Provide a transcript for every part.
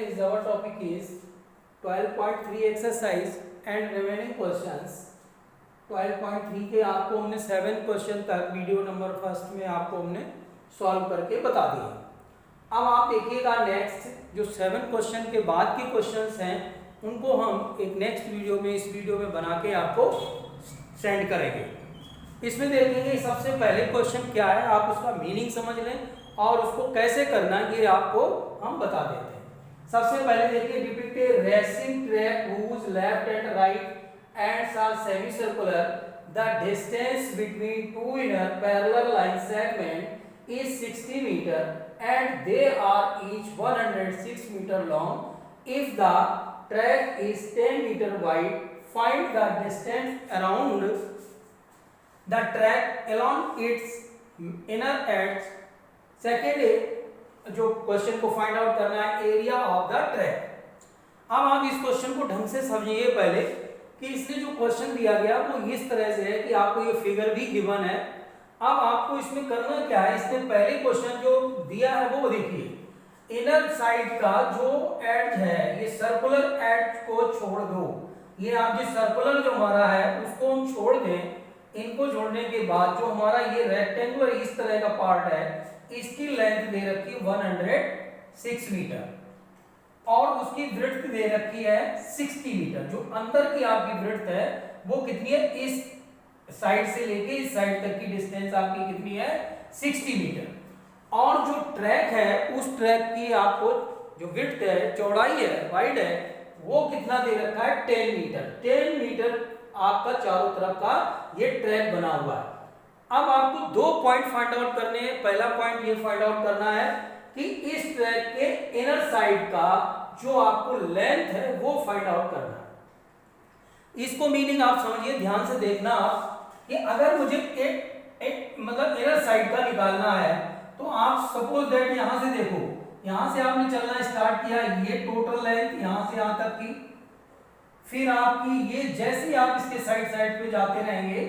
is our topic is 12.3 exercise and remaining questions. 12.3 के आपको हमने 7 क्वेश्चन तक वीडियो नंबर फर्स्ट में आपको हमने सॉल्व करके बता दिए। अब आप देखिएगा नेक्स्ट जो 7 क्वेश्चन के बाद के क्वेश्चंस हैं उनको हम एक नेक्स्ट वीडियो में इस वीडियो में बना के आपको सेंड करेंगे। इसमें देखेंगे सबसे पहले क्वेश्चन क्या है, आप उसका मीनिंग समझ लें और उसको कैसे करना ये आपको हम बता देते हैं। सबसे पहले देखिए depict A racing track whose left and right ends are semicircular. The distance between two inner parallel line segment is 60 meter and they are each 106 meter long. If the track is 10 meter wide, find the distance around the track along its inner edge. Second जो question को find out करना है area of the track. अब आप इस question को ढंग से समझिए पहले कि इसने जो क्वेश्चन दिया गया वो इस तरह से है कि आपको ये फिगर भी गिवन है। अब आपको इसमें करना क्या है, इसने पहले क्वेश्चन जो दिया है वो देखिए, इनर साइड का जो एज है ये सर्कुलर एज को छोड़ दो। ये आप जो सर्कुलर जो हमारा है उसको हम छोड़ दें। इनको छोड़ने के बाद जो हमारा ये रेक्टेंगुलर इस तरह का पार्ट है इसकी लेंथ दे रखी है 106 मीटर और उसकी ब्रेड्थ दे रखी है 60 मीटर। जो अंदर की आपकी ब्रेड्थ है वो कितनी है, इस साइड से लेके इस साइड तक की डिस्टेंस आपकी कितनी है 60 मीटर। और जो ट्रैक है उस ट्रैक की आपको जो विड्थ है, चौड़ाई है, वाइड है, वो कितना दे रखा है 10 मीटर। 10 मीटर आपका चारों तरफ का ये ट्रैक बना हुआ है। अब आपको दो पॉइंट फाइंड आउट करने हैं। पहला पॉइंट ये फाइंड आउट करना है कि इस ट्रैक के इनर साइड का जो आपको लेंथ है वो फाइंड आउट करना है। इसको मीनिंग आप समझिए, ध्यान से देखना आप कि अगर मुझे एक मतलब इनर साइड का निकालना है तो आप सपोज दैट यहां से देखो, यहां से आपने चलना स्टार्ट किया, ये टोटल लेंथ यहां से यहां तक की, फिर आपकी ये जैसे ही आप इसके साइड साइड पे जाते रहेंगे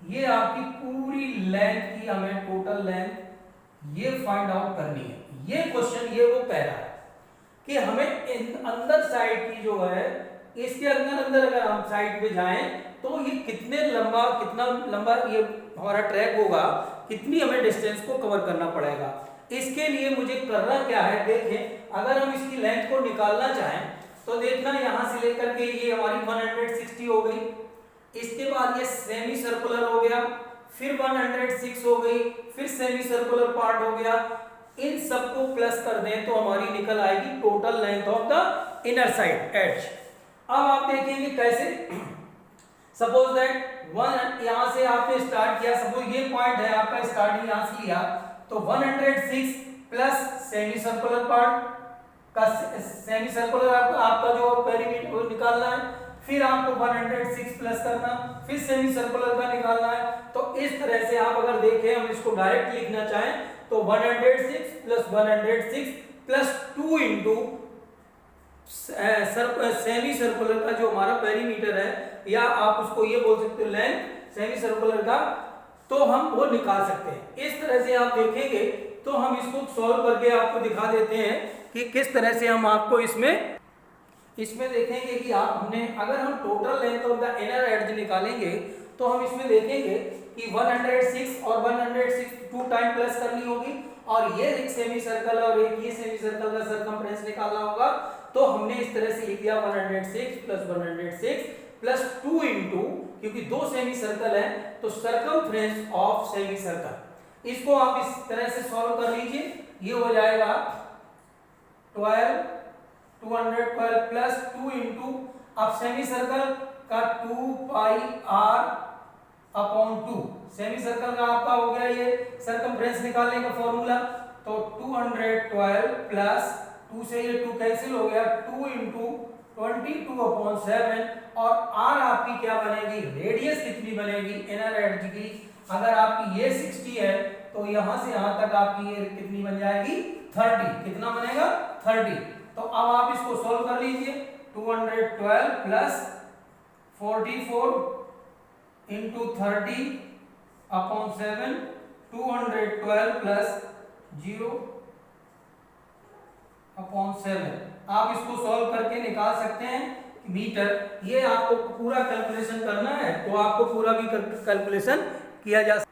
ये आपकी पूरी लेंथ की हमें टोटल लेंथ ये फाइंड आउट करनी है। ये क्वेश्चन ये वो कह रहा है कि हमें अंदर साइड की जो है इसके अंदर अगर हम साइड पे जाएं तो ये कितना लंबा ये हमारा ट्रैक होगा, कितनी हमें डिस्टेंस को कवर करना पड़ेगा। इसके लिए मुझे करना क्या है, देखें अगर हम इसकी लेंथ को निकालना चाहें तो देखना यहां से लेकर के ये हमारी 160 हो गई, इसके बाद ये सेमी सर्कुलर हो गया, फिर 106 हो गई, फिर सेमी सर्कुलर पार्ट हो गया। इन सबको प्लस कर दें तो हमारी निकल आएगी total length of the inner side edge. अब आप देखेंगे कैसे, सपोज दैट यहां से आपने स्टार्ट किया, सपोज ये पॉइंट है आपका, स्टार्टिंग यहां से लिया तो 106 प्लस सेमी सर्कुलर पार्ट का सेमी सर्कुलर आपका जो पेरीमीटर निकालना है, फिर आपको 106 प्लस करना, फिर सेमी सर्कुलर का निकालना है। तो इस तरह से आप अगर देखें, हम इसको डायरेक्ट लिखना चाहें तो 106 plus 106 plus 2 into semi circular का जो हमारा पेरीमीटर है, या आप उसको ये बोल सकते हो लेंथ सेमी सर्कुलर का, तो हम वो निकाल सकते हैं। इस तरह से आप देखेंगे तो हम इसको सॉल्व करके आपको दिखा देते हैं कि किस तरह से हम आपको इसमें देखेंगे कि हमने अगर हम total length of the inner as निकालेंगे तो हम इसमें देखेंगे कि 106 और 106 2 टाइम प्लस करनी होगी और ये एक सेमी सर्कल और एक ये सेमी सर्कल का सर्कमफ्रेंस निकालना होगा। तो हमने इस तरह से लिख दिया 106 प्लस 106 प्लस 2 इंटू, क्योंकि दो सेमी सर्कल है तो सर्कमफ्रेंस ऑफ सेमी सर्कल। इसको आप इस तरह से सॉल्व कर लीजिए, ये हो जाएगा 212 प्लस 2 इंटू, अब सेमी सर्कल का 2 पाई r अपॉन 2, सेमी सर्कल का आपका हो गया ये सर्कमफ्रेंस निकालने का फॉर्मूला। तो 212 प्लस 2 से ये 2 कैंसिल हो गया, 2 इंटू 22 अपॉन 7 और r आपकी क्या बनेगी, रेडियस कितनी बनेगी इनर एज की। अगर आपकी ये 60 है तो यहां से यहां तक आपकी ये कितनी बन जाएगी 30, कितना बनेगा 30। तो अब आप इसको सॉल्व कर लीजिए, 212 plus 44 into 30 upon 7, 212 plus 0 upon 7। आप इसको सॉल्व करके निकाल सकते हैं मीटर। ये आपको पूरा कैलकुलेशन करना है तो आपको पूरा भी कैलकुलेशन किया जा सकता।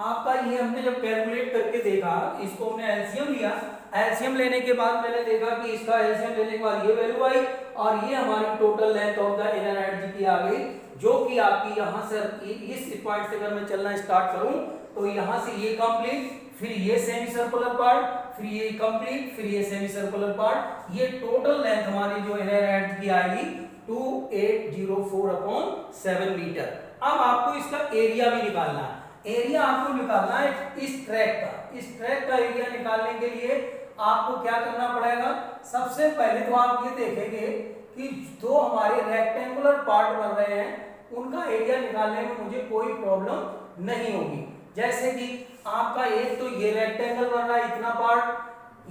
आपका ये हमने जब कैलकुलेट करके देखा, इसको हमने एलसीएम लिया, एलसीएम लेने के बाद मैंने देखा कि इसका एलसीएम लेने के बाद ये वैल्यू आई और ये हमारी total length of the inner as की आ गई, जो कि आपकी यहाँ से इस पॉइंट से अगर मैं चलना स्टार्ट करूं तो यहाँ से ये कंप्लीट, फिर ये सेमी सर्कुलर पार्ट, फिर ये कंप्लीट, फिर ये सेमी सर्कुलर पार्ट, ये टोटल लेंथ हमारी जो इनर एज की आएगी 2804/7 मीटर। अब आपको इसका एरिया भी निकालना है। एरिया आपको निकालना है इस ट्रैक का। इस ट्रैक का एरिया निकालने के लिए आपको क्या करना पड़ेगा, सबसे पहले तो आप ये देखेंगे कि जो हमारे रेक्टेंगुलर पार्ट बन रहे हैं उनका एरिया निकालने में मुझे कोई प्रॉब्लम नहीं होगी। जैसे कि आपका एक तो ये रेक्टेंगल बन रहा है इतना पार्ट,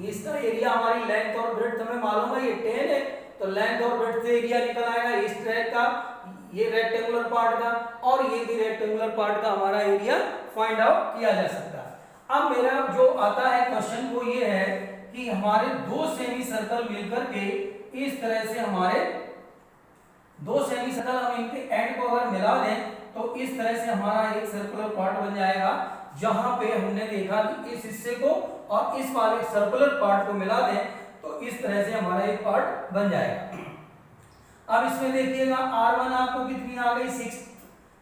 इसका एरिया हमारी लेंथ और ब्रेड्थ हमें मालूम है ये 10 है, तो लेंथ और ब्रेड्थ से एरिया निकल आएगा इस ट्रैक का, ये रेक्टेंगुलर पार्ट का और ये भी रेक्टेंगुलर पार्ट का हमारा एरिया फाइंड आउट किया जा सकता है। अब मेरा जो आता है क्वेश्चन वो ये है कि हमारे दो सेमी सर्कल मिलकर के इस तरह से हमारे दो सेमी सर्कल हम इनके एंड को अगर मिला दें तो इस तरह से हमारा एक सर्कुलर पार्ट बन जाएगा, जहां पे हमने देखा कि इस हिस्से को और इस वाले सर्कुलर पार्ट को मिला दें तो इस तरह से हमारा एक पार्ट बन जाएगा। अब इसमें देखिएगा R1 आपको कितनी आ गई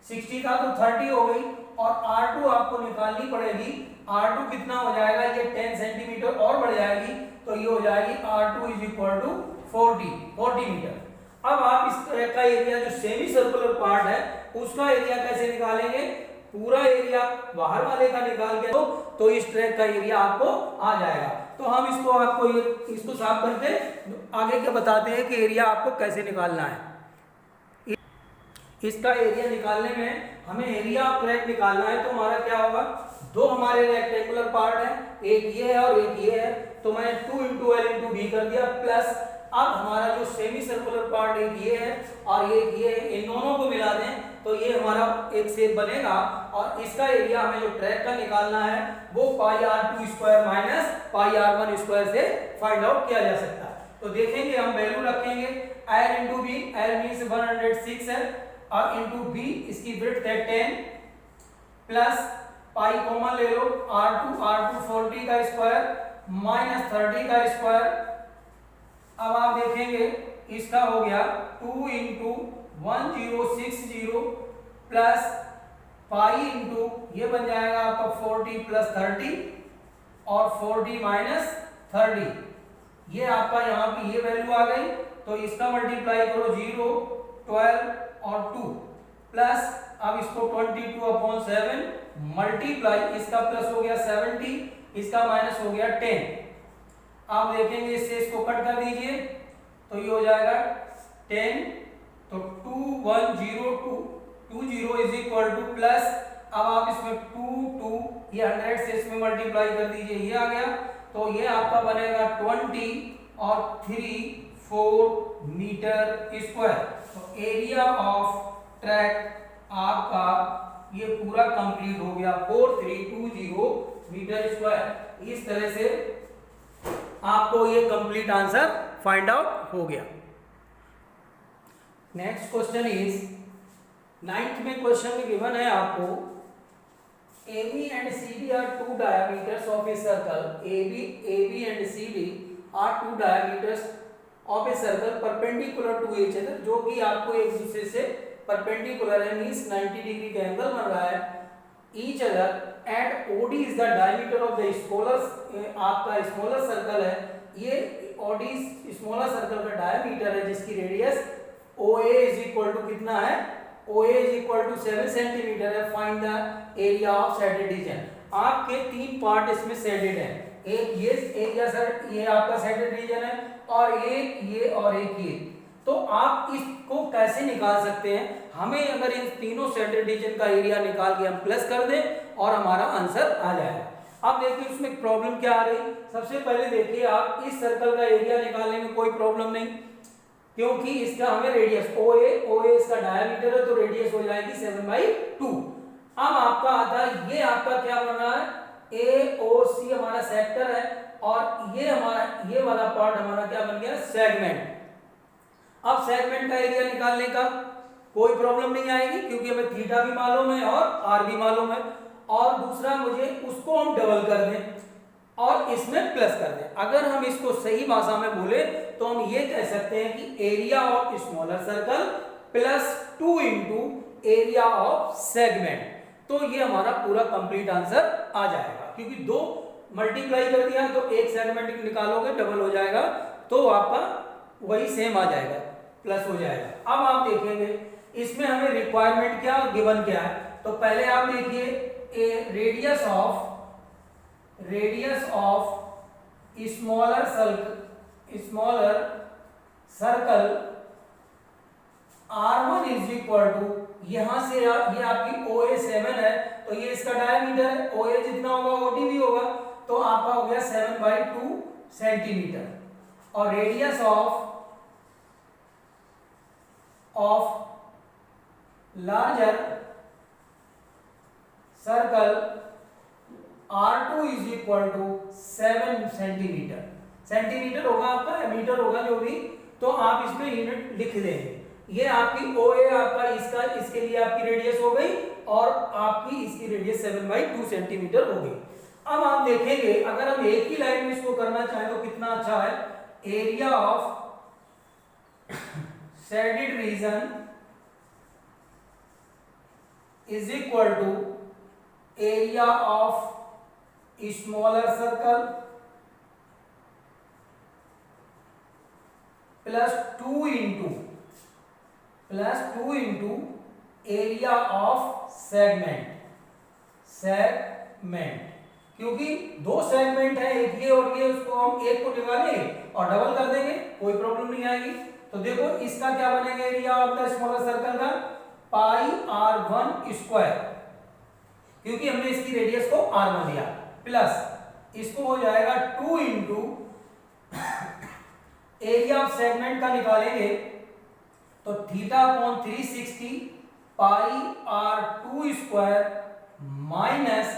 60 था तो 30 हो गई और R2 आपको निकालनी पड़ेगी। R2 कितना हो जाएगा, ये 10 सेंटीमीटर और बढ़ जाएगी तो ये हो जाएगी R2 40 मीटर। अब आप इस तरह का एरिया जो सेमी सर्कुलर पार्ट है उसका एरिया कैसे निकालेंगे, पूरा एरिया बाहर वाले का निकाल के तो इस ट्रैक का एरिया आपको आ जाएगा। तो हम इसको आपको इसको साफ करके आगे के बताते हैं कि एरिया आपको कैसे निकालना है। इसका एरिया निकालने में हमें एरिया ऑफ ट्रैक निकालना है तो हमारा क्या होगा, दो हमारे रेक्टेंगुलर पार्ट है, एक ये है और एक ये है, तो मैंने 2 × L × B कर दिया प्लस अब हमारा जो सेमी सर्कुलर पार्ट एक ये है और एक ये है, इन दोनों को मिला दें तो ये हमारा एक शेप बनेगा और इसका एरिया हमें जो ट्रैक का निकालना है वो πr2² माइनस πr1² से फाइंड आउट किया जा सकता है। तो देखेंगे हम वैल्यू रखेंगे L × B, L मींस 106 है और × B इसकी ब्रेड्थ है 10 प्लस पाई कॉमन ले लो R2 40 का स्क्वायर माइनस 30 का स्क्वायर। अब आप देखेंगे इसका हो गया 2 × 1060 प्लस पाई इंटू ये बन जाएगा आपका 40 प्लस 30 और 40 माइनस 30, ये आपका यहाँ की ये वैल्यू आ गई तो इसका मल्टीप्लाई करो 0, 12 और 2 प्लस अब इसको 22/7 मल्टीप्लाई इसका प्लस हो गया 70, इसका माइनस हो गया 10। आप देखेंगे इससे इसको कट कर दीजिए तो ये हो जाएगा 10, तो 2102 इज इक्वल टू प्लस अब आप इसमें 2 ये 100 से इसमें मल्टीप्लाई कर दीजिए, ये आ गया तो ये आपका बनेगा 20 और 34 मीटर स्क्वायर। तो एरिया ऑफ ट्रैक आपका ये पूरा कंप्लीट हो गया 4320 मीटर स्क्वायर। इस तरह से आपको ये कंप्लीट आंसर फाइंड आउट हो गया। नेक्स्ट क्वेश्चन इज 9th में क्वेश्चन में गिवन है आपको AB and CD are two diameters of a circle. AB and CD are two diameters of a circle perpendicular to each other, जो कि आपको एक दूसरे से परपेंडिकुलर है, मींस 90 डिग्री का एंगल बन रहा है each other and OD is the diameter of the smaller आपका स्मॉलर सर्कल है, ये OD स्मॉलर सर्कल का डायमीटर है जिसकी radius OA is equal to कितना है, OA is equal to 7 centimetre है। Find the area of shaded region. आपके तीन पार्ट इसमें शेडेड है, एक ये एरिया सर ये आपका शेडेड रीजन है और एक ये और एक ये। तो आप इसको कैसे निकाल सकते हैं, हमें अगर इन तीनों शेडेड रीजन का एरिया निकाल के हम प्लस कर दें और हमारा आंसर आ जाएगा। अब देखिए उसमें प्रॉब्लम क्या आ रही। सबसे पहले देखिए आप इस सर्कल का एरिया निकालने में कोई प्रॉब्लम नहीं, क्योंकि इसका हमें रेडियस OA इसका डायमीटर है तो रेडियस हो जाएगी 7/2। अब आपका आता है ये आपका क्या बन रहा है AOC हमारा सेक्टर है और ये वाला पार्ट हमारा क्या बन गया, सेगमेंट। अब सेगमेंट का एरिया निकालने का कोई प्रॉब्लम नहीं आएगी क्योंकि हमें थीटा भी मालूम है और आर भी मालूम है। और दूसरा मुझे उसको हम डबल कर दें और इसमें प्लस कर दें। अगर हम इसको सही भाषा में बोले तो हम ये कह सकते हैं कि area of smaller circle plus 2 into area of segment. तो ये हमारा पूरा कंप्लीट आंसर आ जाएगा, क्योंकि 2 मल्टीप्लाई कर दिया तो एक सेगमेंट निकालोगे डबल हो जाएगा, तो आपका वही सेम आ जाएगा, प्लस हो जाएगा। अब आप देखेंगे इसमें हमें रिक्वायरमेंट क्या गिवन क्या है। तो पहले आप देखिए radius of smaller circle R1 is equal to, यहां से ये आपकी OA 7 है तो ये इसका डायमीटर है, OA जितना होगा OD भी होगा, तो आपका हो गया 7/2 सेंटीमीटर। और radius of larger circle R2 is equal to 7 centimetre. Centimetre होगा आपका या मीटर होगा जो भी, तो आप इसमें यूनिट लिख देंगे। ये आपकी OA आपका इसके लिए आपकी रेडियस हो गई और आपकी इसकी रेडियस 7/2 सेंटीमीटर हो गई। अब आप देखेंगे अगर हम एक ही लाइन में इसको करना चाहें तो कितना अच्छा है। Area of shaded region is equal to area of smaller circle plus 2 into area of segment. क्योंकि 2 सेगमेंट है, एक ये और ये, उसको हम एक को निकालेंगे और डबल कर देंगे, कोई प्रॉब्लम नहीं आएगी। तो देखो इसका क्या बनेगा area of the smaller circle का, पाई R1 स्क्वायर, क्योंकि हमने इसकी रेडियस को R1 लिया, प्लस इसको हो जाएगा 2 इंटू एरिया ऑफ सेगमेंट का निकालेंगे तो θ/360 पाई R2 square minus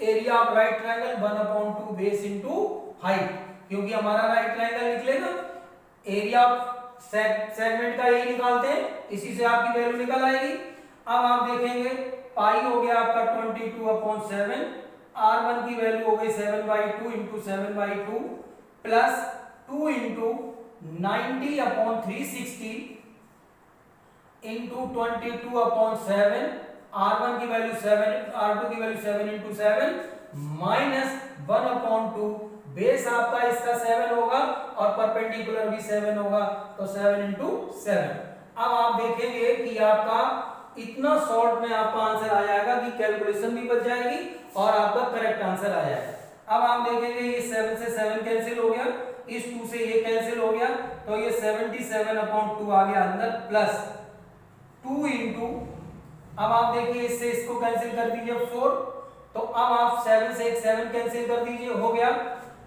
area of right triangle 1/2 base into height, क्योंकि हमारा राइट ट्रायंगल निकलेगा, एरिया ऑफ सेगमेंट का ये निकालते हैं, इसी से आपकी वैल्यू निकल आएगी। अब आप देखेंगे पाई हो गया आपका 22/7, R1 की वैल्यू हो गई 7/2 into 7/2 plus 2 into 90/360 into 22/7, R1 की वैल्यू 7, R2 की वैल्यू 7 इंटू 7 माइनस 1/2, बेस आपका इसका 7 होगा और परपेंडिकुलर भी 7 होगा, तो 7 इंटू 7। अब आप देखेंगे कि आपका इतना शॉर्ट में आपका आंसर आ जाएगा कि कैलकुलेशन भी बच जाएगी और आपका करेक्ट आंसर आ जाएगा। अब आप देखेंगे ये 7 से 7 कैंसिल हो गया, इस 2 से ये कैंसिल हो गया, तो ये 77/2 आ गया अंदर, प्लस 2 इंटू, अब आप देखिए इससे इसको कैंसिल कर दीजिए 4, तो अब आप 7 से एक 7 कैंसिल कर दीजिए, हो गया।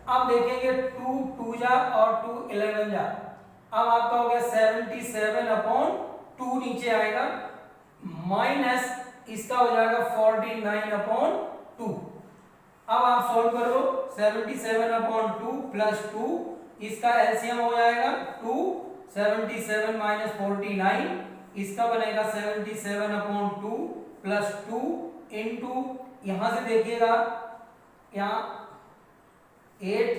अब देखेंगे 2 2 जा और 2 11 जा, अब आपका हो गया 77/2 नीचे आएगा, माइनस इसका हो जाएगा 49/2। अब आप सॉल्व कर लो, 77/2 प्लस 2, इसका एलसीएम हो जाएगा 2, 77 माइनस 49, इसका बनेगा 77/2 प्लस 2 इंटू, यहां से देखिएगा यहाँ 8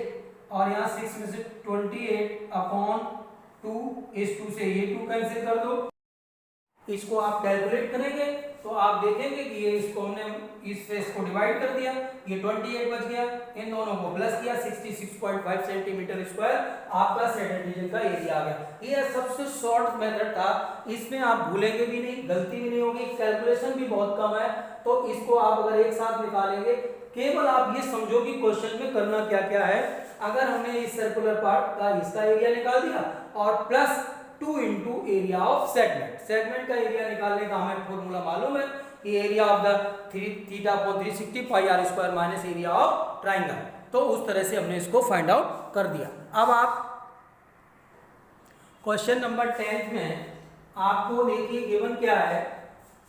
और यहाँ 6 में से 28/2, इस 2 से ये 2 कैंसिल कर दो, इसको आप कैलकुलेट करेंगे तो आप देखेंगे कि ये इसको हमने इससे इसको डिवाइड कर दिया, ये 28 बच गया, इन दोनों को प्लस किया, 66.5 सेंटीमीटर स्क्वायर आपका शेडेड रीजन का एरिया आ गया। ये सबसे शॉर्ट मेथड था, इसमें आप भूलेंगे भी नहीं, गलती भी नहीं होगी, कैलकुलेशन भी बहुत कम है, तो इसको आप अगर एक साथ निकालेंगे, केवल आप ये समझो कि क्वेश्चन में करना क्या क्या है। अगर हमने इस सर्कुलर पार्ट का इसका एरिया निकाल दिया और plus 2 into area of segment का एरिया निकालने का हमें फॉर्मूला मालूम है कि area of the θ/360 pi R square minus area of triangle, तो उस तरह से हमने इसको फाइंड आउट कर दिया। अब आप क्वेश्चन नंबर 10 में आपको देखिए गिवन क्या है,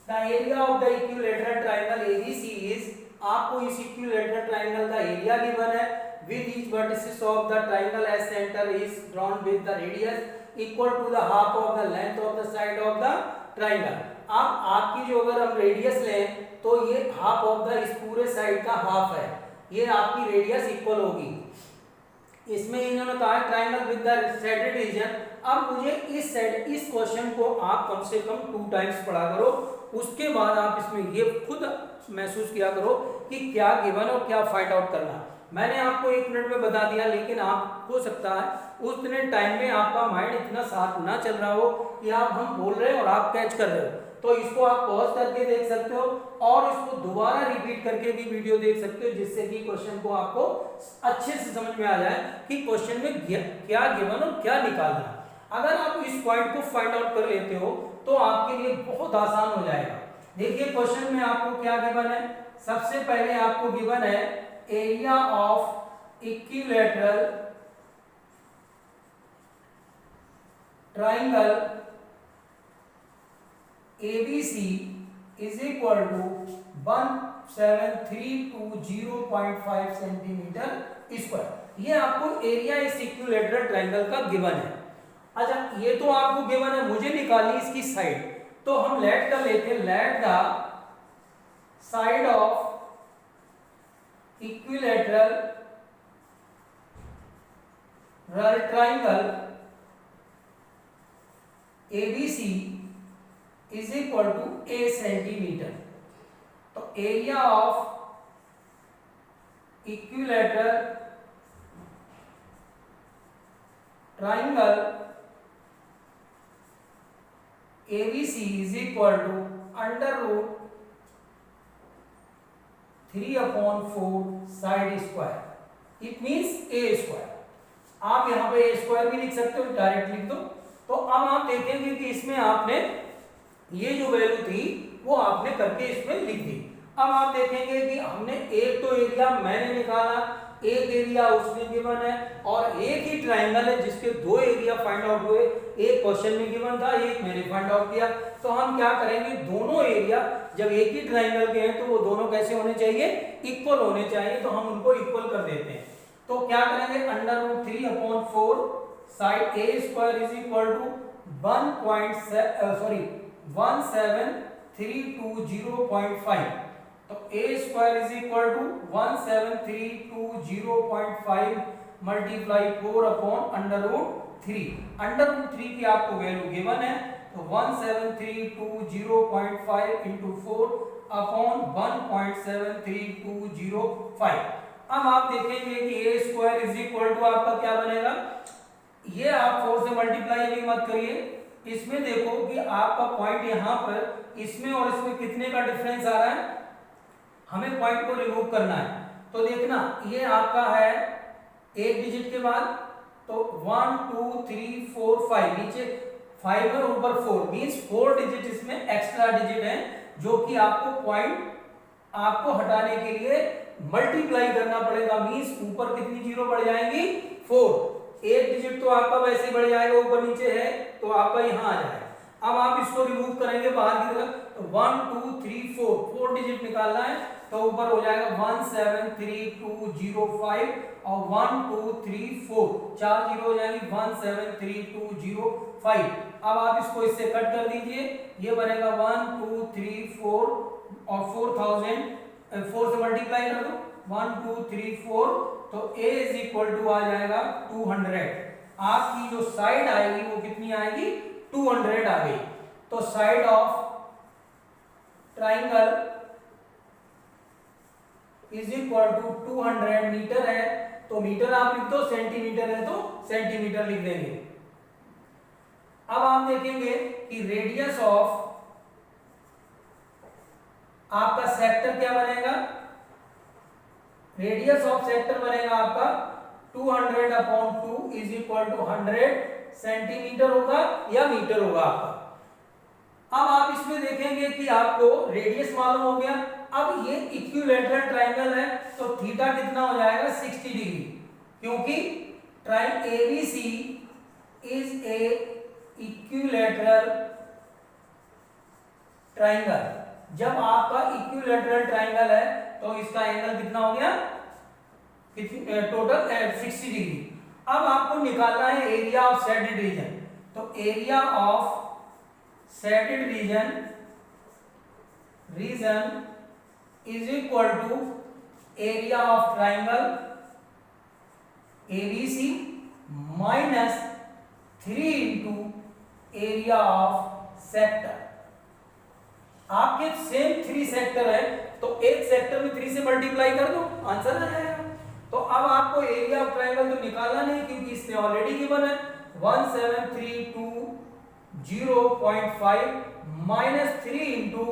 the area of the equilateral triangle ABC is, आपको इस इक्विलैटरल ट्राइंगल का एरिया गिवन है with each vertices of the triangle as center is drawn with the radius equal to the half of the length of the side of the triangle। अब आपकी जो अगर हम radius लें तो ये हाफ ऑफ द इस पूरे साइड का हाफ है, ये आपकी रेडियस इक्वल होगी। इसमें इन्होंने कहा है triangle with the shaded region. अब मुझे इस क्वेश्चन को आप कम से कम 2 टाइम्स पढ़ा करो, उसके बाद आप इसमें ये खुद महसूस किया करो कि क्या गिवन और क्या फाइंड आउट करना। मैंने आपको 1 मिनट में बता दिया, लेकिन आप हो सकता है उस दिन टाइम में आपका माइंड इतना साथ ना चल रहा हो कि आप हम बोल रहे हो और आप कैच कर रहे हो, तो इसको आप पॉज करके देख सकते हो और इसको दोबारा रिपीट करके भी वीडियो देख सकते हो, जिससे कि क्वेश्चन को आपको अच्छे से समझ में आ जाए कि क्वेश्चन में क्या गिवन और क्या निकालना। अगर आप इस पॉइंट को फाइंड आउट कर लेते हो तो आपके लिए बहुत आसान हो जाएगा। देखिए क्वेश्चन में आपको क्या गिवन है। सबसे पहले आपको गिवन है area of equilateral triangle ABC is equal to 17320.5 centimetre square. ये आपको एरिया इस इक्विलैटरल ट्राइंगल का गिवन है। अच्छा, ये तो आपको गिवन है, मुझे निकालनी इसकी साइड, तो हम लेट कर लेते हैं। Let the side of equilateral triangle ABC is equal to a centimetre. तो area of equilateral triangle ABC is equal to √3/4 side square, it means a square. आप यहां पे a स्क्वायर भी लिख सकते हो, डायरेक्ट लिख दो। तो अब आप देखेंगे कि इसमें आपने ये जो वैल्यू थी वो आपने करके इसमें लिख दी। अब आप देखेंगे कि हमने एक तो एरिया मैंने निकाला, एक एरिया उसने गिवन है, और एक ही ट्राइंगल है जिसके 2 एरिया फाइंड आउट हुए। एक क्वेश्चन में गिवन था, एक मैंने फाइंड आउट किया। तो हम क्या करेंगे, दोनों एरिया जब एक ही ट्राइंगल के हैं तो वो दोनों कैसे होने चाहिए, इक्वल होने चाहिए। तो हम उनको इक्वल कर देते हैं। तो क्या करेंगे, √3/4 side a square is equal to 17320.5। तो a square is equal to 17320.5 multiply 4/√3। √3 की आपको वैल्यू गिवन है, तो 17320.5 इंटू 4/1.732005। अब आप देखेंगे कि a square is equal to आपका क्या बनेगा, ये आप 4 से मल्टीप्लाई भी मत करिए। इसमें देखो कि आपका पॉइंट यहां पर, इसमें और इसमें कितने का डिफरेंस आ रहा है, हमें पॉइंट को रिमूव करना है। तो देखना, ये आपका है एक डिजिट के बाद, तो 1 2 3 4 5, नीचे 5 है ऊपर 4, मींस 4 डिजिट इसमें एक्स्ट्रा डिजिट है, जो कि आपको पॉइंट आपको हटाने के लिए मल्टीप्लाई करना पड़ेगा। मींस ऊपर कितनी जीरो बढ़ जाएंगी, 4। एक डिजिट तो आपका वैसे ही बढ़ जाएगा, ऊपर नीचे है तो आपका यहां आ जाएगा। अब आप इसको रिमूव करेंगे बाहर की तरफ, तो 1 2 3 4 डिजिट निकालना है, तो ऊपर हो जाएगा 1732005 और 1 2 3 4 4 जीरो हो जाएंगे 1732005। अब आप इसको इससे कट कर दीजिए, ये बनेगा 1 2 3 4 और 4000 4 से मल्टीप्लाई कर दो 1 2 3 4, तो a इज इक्वल टू आ जाएगा 200। आपकी जो साइड आएगी वो कितनी आएगी, 200 आ गई। तो side of triangle is equal to 200 metre है, तो मीटर आप लिख दो, सेंटीमीटर है तो सेंटीमीटर लिख देंगे। अब आप देखेंगे कि रेडियस ऑफ आपका सेक्टर क्या बनेगा, रेडियस ऑफ सेक्टर बनेगा आपका 200/2 इज इक्वल टू 100 सेंटीमीटर होगा या मीटर होगा आपका। अब आप इसमें देखेंगे कि आपको रेडियस मालूम हो गया। अब ये इक्विलैटरल ट्राइंगल है, तो थीटा कितना हो जाएगा, 60 डिग्री, क्योंकि triangle ABC is a equilateral triangle. जब आपका इक्विलैटरल ट्राइंगल है तो इसका एंगल कितना हो गया, टोटल 60 डिग्री। अब आपको निकालना है एरिया ऑफ शेडेड रीजन। तो area of shaded region is equal to area of triangle ABC minus 3 into area of sector. आपके सेम 3 सेक्टर है तो एक सेक्टर में 3 से मल्टीप्लाई कर दो, आंसर आ जाएगा। तो अब आपको एरिया ऑफ ट्राइंगल तो निकालना नहीं क्योंकि इसमें ऑलरेडी गिवन है 1732.0.5 minus 3 into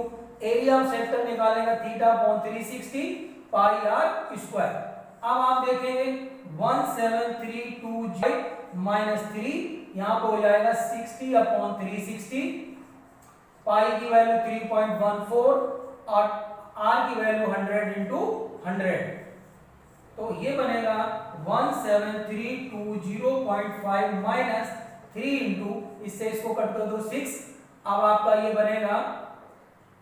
area of sector निकालेगा theta upon 360 pi r square. अब आप देखेंगे 1732 माइनस 3 यहां पर हो जाएगा 60 अपॉन 360, पाई की वैल्यू 3.14 और आर की वैल्यू 100 इंटू 100। तो ये बनेगा 1732.0.5 माइनस 3 इंटू, इससे इसको कट कर दो 6। अब आपका ये बनेगा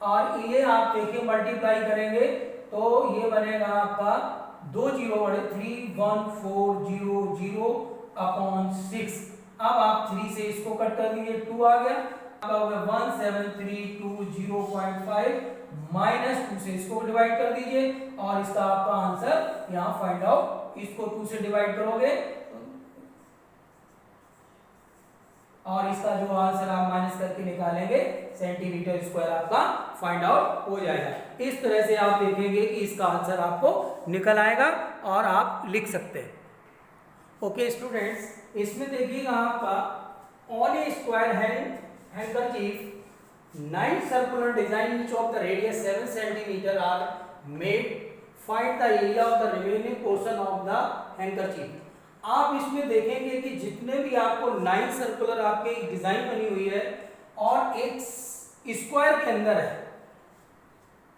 और ये आप देखिए मल्टीप्लाई करेंगे तो ये बनेगा आपका 2 जीरो बड़े 31400 अपॉन 6। अब आप 3 से इसको कट कर दीजिए 2 आ गया। अब 1732.0.5 माइनस 2 से इसको डिवाइड कर दीजिए और इसका आपका आंसर यहां फाइंड आउट। इसको 2 से डिवाइड करोगे और इसका जो आंसर आप माइनस करके निकालेंगे सेंटीमीटर स्क्वायर आपका फाइंड आउट हो जाएगा। इस तरह से आप देखेंगे कि इसका आंसर आपको निकल आएगा और आप लिख सकते हैं। ओके स्टूडेंट्स, इसमें देखिएगा आपका on A square handkerchief 9 circular design which of the radius 7 centimeter are made. Find the area of the remaining portion of the handkerchief. आप इसमें देखेंगे कि जितने भी आपको 9 सर्कुलर आपके डिजाइन बनी हुई है और एक स्क्वायर के अंदर है।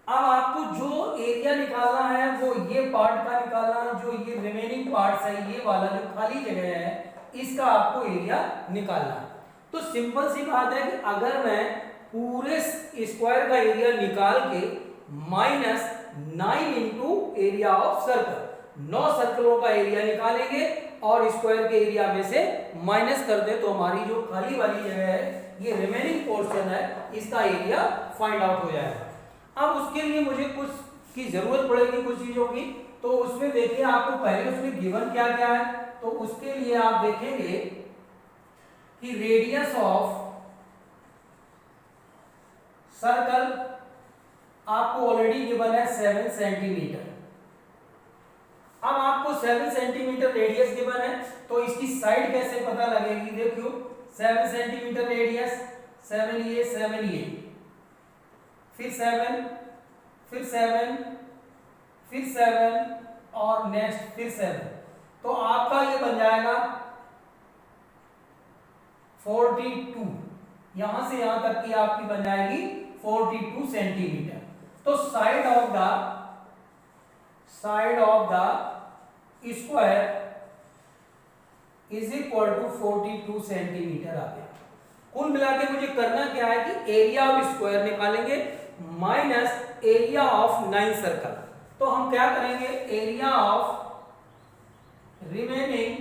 अब आपको जो एरिया निकालना है वो ये पार्ट का निकालना है, जो ये रिमेनिंग पार्ट्स है ये वाला जो खाली जगह है इसका आपको एरिया निकालना है। तो सिंपल सी बात है कि अगर मैं पूरे स्क्वायर का एरिया निकाल के minus 9 into area of circle, 9 सर्कलों का एरिया निकालेंगे और स्क्वायर के एरिया में से माइनस कर दे तो हमारी जो खाली वाली जगह है ये रिमेनिंग पोर्शन है इसका एरिया फाइंड आउट हो जाएगा। अब उसके लिए मुझे कुछ की जरूरत पड़ेगी, कुछ चीजों की। तो उसमें देखिए आपको पहले उसमें गिवन क्या क्या है। तो उसके लिए आप देखेंगे कि रेडियस ऑफ सर्कल आपको ऑलरेडी गिवन है 7 सेंटीमीटर। अब आपको 7 सेंटीमीटर रेडियस गिवन है तो इसकी साइड कैसे पता लगेगी। देखो 7 सेंटीमीटर रेडियस, 7 ये 7 ये, फिर 7 फिर 7 फिर 7 और नेक्स्ट फिर 7। तो आपका ये बन जाएगा 42, यहां से यहां तक की आपकी बन जाएगी 42 सेंटीमीटर। तो side of the square is equal to 42 centimetre आ गया। कुल मिला के मुझे करना क्या है कि एरिया ऑफ स्क्वायर निकालेंगे माइनस एरिया ऑफ 9 सर्कल। तो हम क्या करेंगे, area of remaining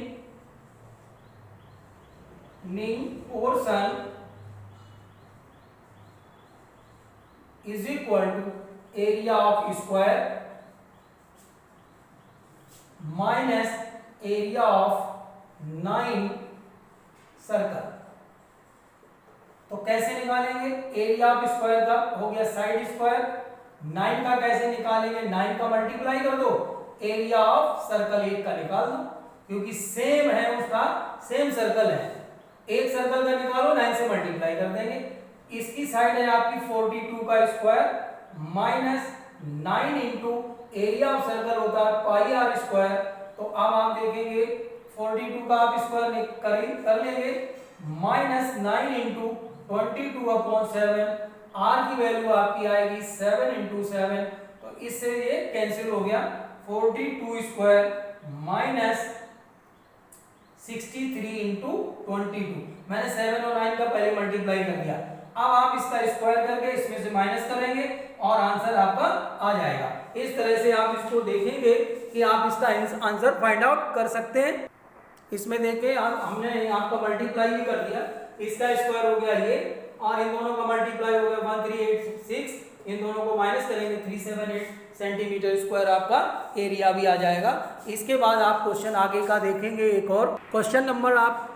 portion is equal to area of square minus area of 9 circle. तो कैसे निकालेंगे, एरिया ऑफ स्क्वायर का हो गया साइड स्क्वायर, 9 का कैसे निकालेंगे, 9 का मल्टीप्लाई कर दो, एरिया ऑफ सर्कल 1 का निकाल दो क्योंकि सेम है, उसका सेम सर्कल है। एक सर्कल का निकालो 9 से मल्टीप्लाई कर देंगे। इसकी साइड है आपकी 42 का square minus 9 into area of circle होता है पाई आर स्क्वायर। तो अब आप देखेंगे 42 का आप स्क्वायर कर लेंगे माइनस 9 इंटू 22 अपॉन 7, आर की वैल्यू आपकी आएगी 7 इंटू 7। तो इससे ये कैंसिल हो गया, 42 स्क्वायर माइनस 63 इंटू 22। मैंने 7 और 9 का पहले मल्टीप्लाई कर दिया। अब आप इसका स्क्वायर करके इसमें से माइनस करेंगे और आंसर आपका आ जाएगा। इस तरह से आप इसको देखेंगे कि आप इसका आंसर फाइंड आउट कर सकते हैं। इसमें देखिए हमने आपका मल्टीप्लाई भी कर दिया, इसका स्क्वायर हो गया ये और इन दोनों का मल्टीप्लाई हो गया 1386, इन दोनों को माइनस करेंगे 378 सेंटीमीटर स्क्वायर आपका एरिया भी आ जाएगा। इसके बाद आप क्वेश्चन आगे का देखेंगे। एक और क्वेश्चन नंबर आप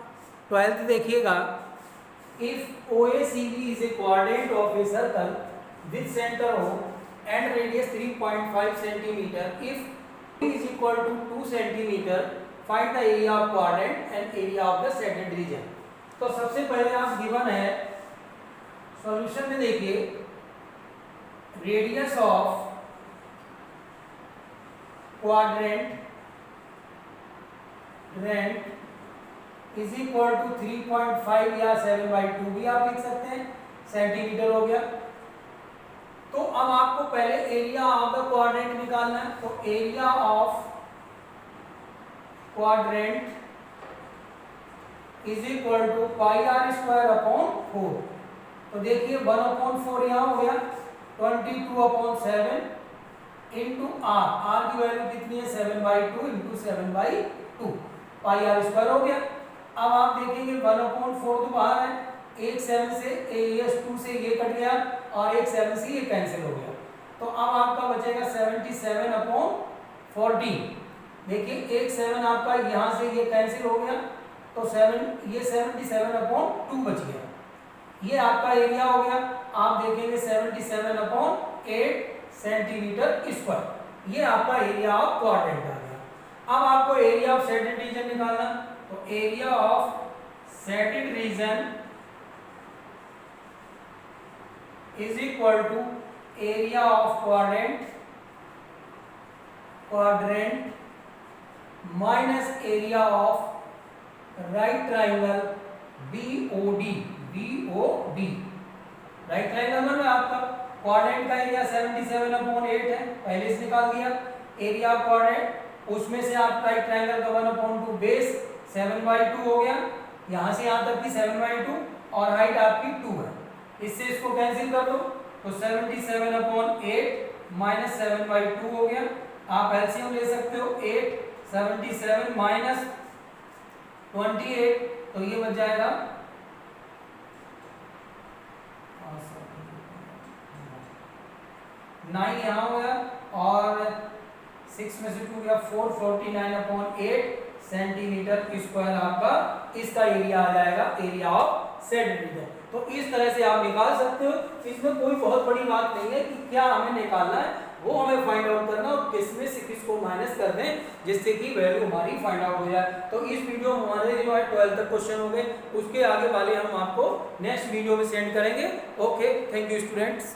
12th देखिएगा। If OACB is a quadrant of a circle with centre O and radius 3.5 centimeter, if B is equal to 2 centimeter, find the area of quadrant and area of the shaded region। तो सबसे पहले आप given है solution में देखिए, radius of quadrant is equal to 3.5 या 7/2 भी आप लिख सकते हैं, सेंटीमीटर हो गया। तो अब आपको पहले एरिया ऑफ द क्वाड्रेंट निकालना है। तो area of quadrant is equal to πr²/4। तो देखिए 1/4 यहाँ हो गया, 22/7 इंटू आर की वैल्यू कितनी है 7/2 इंटू 7/2 πr² हो गया। अब आप देखेंगे 1/4 तो बाहर है, एक 7 से 2 से ये कट गया और एक 7 से ये कैंसिल हो गया। तो अब आपका बचेगा 77/14। देखिए एक 7 आपका यहाँ से ये कैंसिल हो गया, तो 77/2 बच गया। ये आपका एरिया हो गया। आप देखेंगे 77/8 सेंटीमीटर स्क्वायर, ये आपका एरिया ऑफ क्वाड्रेंट आ गया। अब आपको एरिया ऑफ शेडेड रीजन निकालना। तो area of shaded reason is equal to area of quadrant minus area of right triangle BOD। Right triangle में आपका क्वाड्रेंट का एरिया 77/8 है, पहले से निकाल दिया। एरिया ऑफ क्वाड्रेंट उसमें से आप राइट ट्राइंगल का 1/2 बेस 7/2 हो गया, यहाँ से यहाँ तक की 7/2 और हाइट आपकी 2 है। इससे इसको कैंसिल कर दो तो 77/8 माइनस 7/2 हो गया। आप एलसीएम ले सकते हो 8 77 माइनस 28, तो ये बच जाएगा 9 यहाँ हो गया और 6 में से 2 गया 4 49/8 सेंटीमीटर स्क्वायर आपका इसका एरिया आ जाएगा, एरिया ऑफ शेडेड रीजन। तो इस तरह से आप निकाल सकते हो। इसमें कोई बहुत बड़ी बात नहीं है कि क्या हमें निकालना है, वो हमें फाइंड आउट करना और किसमें से किसको माइनस कर दें जिससे कि वैल्यू हमारी फाइंड आउट हो जाए। तो इस वीडियो में हमारे जो है 12 तक क्वेश्चन हो गए, उसके आगे वाले हम आपको नेक्स्ट वीडियो में सेंड करेंगे। Okay, thank you students.